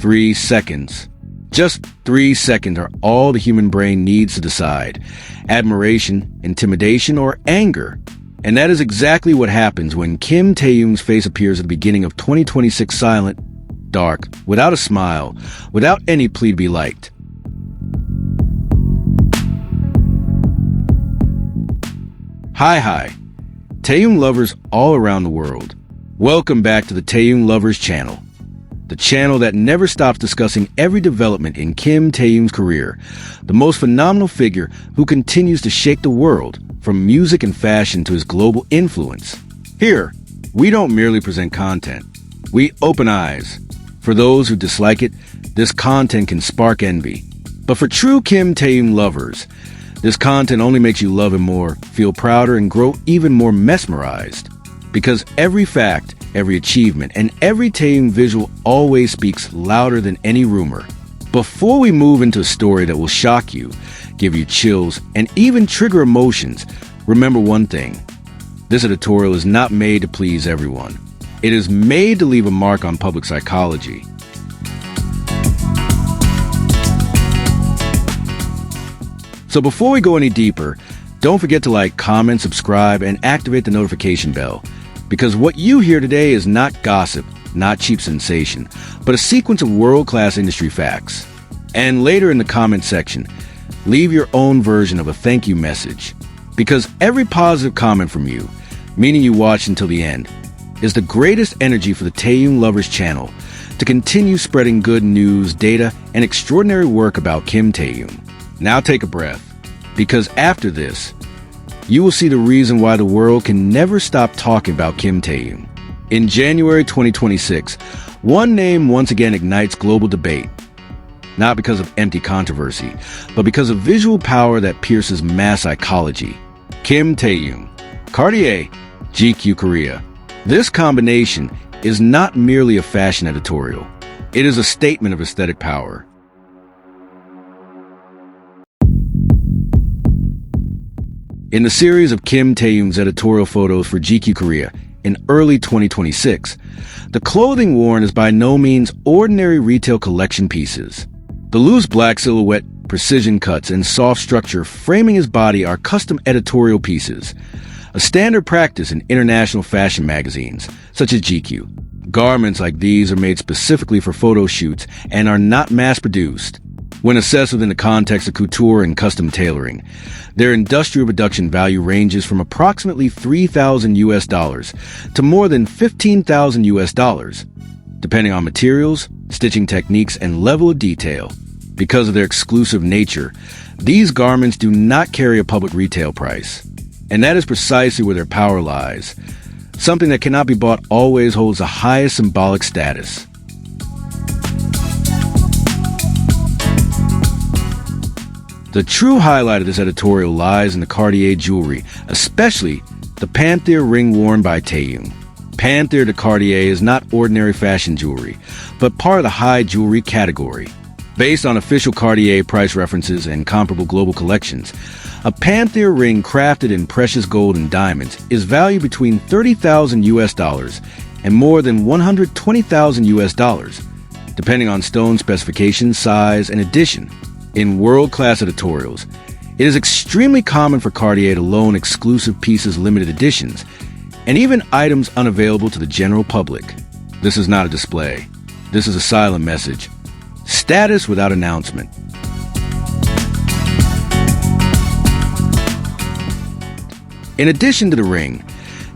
3 seconds. Just 3 seconds are all the human brain needs to decide: admiration, intimidation, or anger. And that is exactly what happens when Kim Taehyung's face appears at the beginning of 2026 silent, dark, without a smile, without any plea to be liked. Hi, Taehyung lovers all around the world. Welcome back to the Taehyung Lovers channel. The channel that never stops discussing every development in Kim Taehyung's career, the most phenomenal figure who continues to shake the world, from music and fashion to his global influence. Here, we don't merely present content, we open eyes. For those who dislike it, this content can spark envy. But for true Kim Taehyung lovers, this content only makes you love him more, feel prouder, and grow even more mesmerized. Because every fact, every achievement, and every Taehyung visual always speaks louder than any rumor. Before we move into a story that will shock you, give you chills, and even trigger emotions, remember one thing. This editorial is not made to please everyone. It is made to leave a mark on public psychology. So before we go any deeper, don't forget to like, comment, subscribe, and activate the notification bell. Because what you hear today is not gossip, not cheap sensation, but a sequence of world-class industry facts. And later in the comment section, leave your own version of a thank you message. Because every positive comment from you, meaning you watched until the end, is the greatest energy for the Taehyung Lovers channel to continue spreading good news, data, and extraordinary work about Kim Taehyung. Now take a breath, because after this, you will see the reason why the world can never stop talking about Kim Taehyung. In January 2026, one name once again ignites global debate. Not because of empty controversy, but because of visual power that pierces mass psychology. Kim Taehyung, Cartier, GQ Korea. This combination is not merely a fashion editorial. It is a statement of aesthetic power. In the series of Kim Taehyung's editorial photos for GQ Korea in early 2026, the clothing worn is by no means ordinary retail collection pieces. The loose black silhouette, precision cuts, and soft structure framing his body are custom editorial pieces, a standard practice in international fashion magazines, such as GQ. Garments like these are made specifically for photo shoots and are not mass-produced. When assessed within the context of couture and custom tailoring, their industrial production value ranges from approximately $3,000 to more than $15,000, depending on materials, stitching techniques, and level of detail. Because of their exclusive nature, these garments do not carry a public retail price. And that is precisely where their power lies. Something that cannot be bought always holds the highest symbolic status. The true highlight of this editorial lies in the Cartier jewelry, especially the Panthère ring worn by Taehyung. Panthère de Cartier is not ordinary fashion jewelry, but part of the high jewelry category. Based on official Cartier price references and comparable global collections, a Panthère ring crafted in precious gold and diamonds is valued between $30,000 and more than $120,000, depending on stone specification, size, and edition. In world-class editorials, it is extremely common for Cartier to loan exclusive pieces, limited editions, and even items unavailable to the general public. This is not a display. This is a silent message. Status without announcement. In addition to the ring,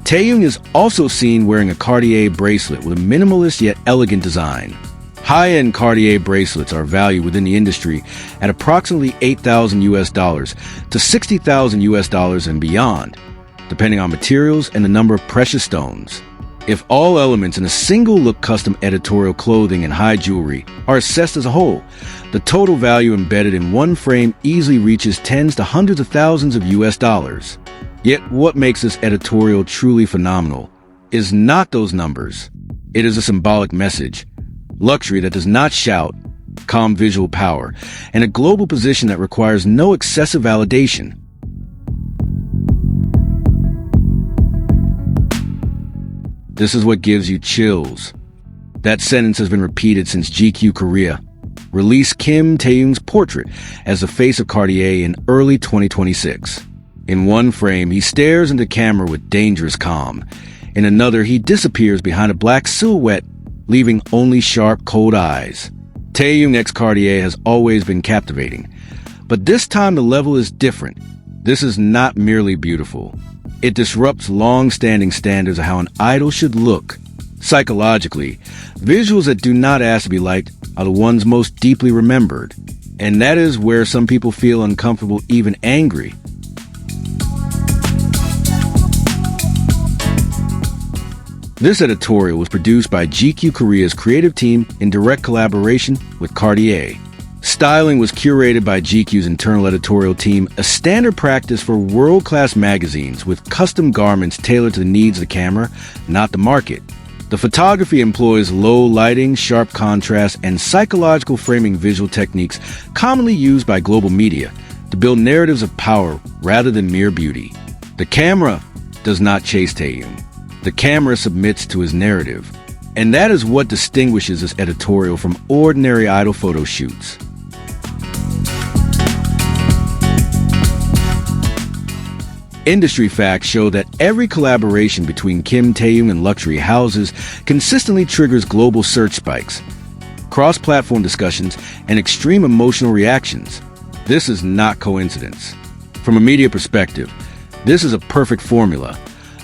Taehyung is also seen wearing a Cartier bracelet with a minimalist yet elegant design. High-end Cartier bracelets are valued within the industry at approximately $8,000 to $60,000 and beyond, depending on materials and the number of precious stones. If all elements in a single-look custom editorial clothing and high jewelry are assessed as a whole, the total value embedded in one frame easily reaches tens to hundreds of thousands of US. Yet what makes this editorial truly phenomenal is not those numbers. It is a symbolic message. Luxury that does not shout, calm visual power, and a global position that requires no excessive validation. This is what gives you chills. That sentence has been repeated since GQ Korea released Kim Taehyung's portrait as the face of Cartier in early 2026. In one frame, he stares into camera with dangerous calm. In another, he disappears behind a black silhouette, leaving only sharp, cold eyes. Taehyung x Cartier has always been captivating. But this time the level is different. This is not merely beautiful. It disrupts long-standing standards of how an idol should look. Psychologically, visuals that do not ask to be liked are the ones most deeply remembered. And that is where some people feel uncomfortable, even angry. This editorial was produced by GQ Korea's creative team in direct collaboration with Cartier. Styling was curated by GQ's internal editorial team, a standard practice for world-class magazines with custom garments tailored to the needs of the camera, not the market. The photography employs low lighting, sharp contrast, and psychological framing visual techniques commonly used by global media to build narratives of power rather than mere beauty. The camera does not chase Taehyung. The camera submits to his narrative. And that is what distinguishes this editorial from ordinary idol photo shoots. Industry facts show that every collaboration between Kim Taehyung and luxury houses consistently triggers global search spikes, cross-platform discussions, and extreme emotional reactions. This is not coincidence. From a media perspective, this is a perfect formula.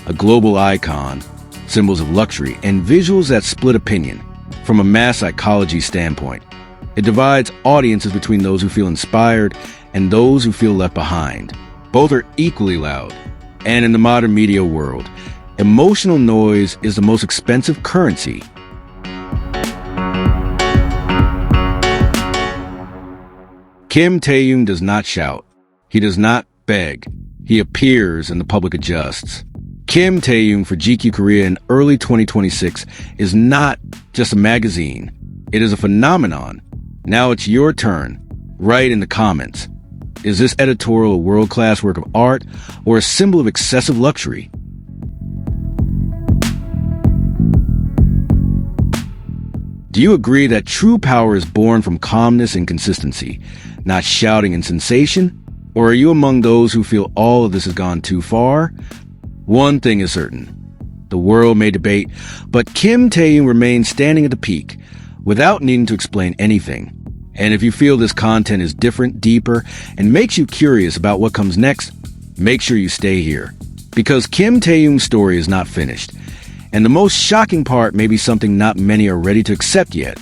A global icon, symbols of luxury, and visuals that split opinion. From a mass psychology standpoint, it divides audiences between those who feel inspired and those who feel left behind. Both are equally loud. And in the modern media world, emotional noise is the most expensive currency. Kim Taehyung does not shout. He does not beg. He appears and the public adjusts. Kim Taehyung for GQ Korea in early 2026 is not just a magazine. It is a phenomenon. Now it's your turn. Write in the comments. Is this editorial a world-class work of art or a symbol of excessive luxury? Do you agree that true power is born from calmness and consistency, not shouting and sensation? Or are you among those who feel all of this has gone too far? One thing is certain. The world may debate, but Kim Taehyung remains standing at the peak without needing to explain anything. And if you feel this content is different, deeper, and makes you curious about what comes next, make sure you stay here. Because Kim Taehyung's story is not finished. And the most shocking part may be something not many are ready to accept yet.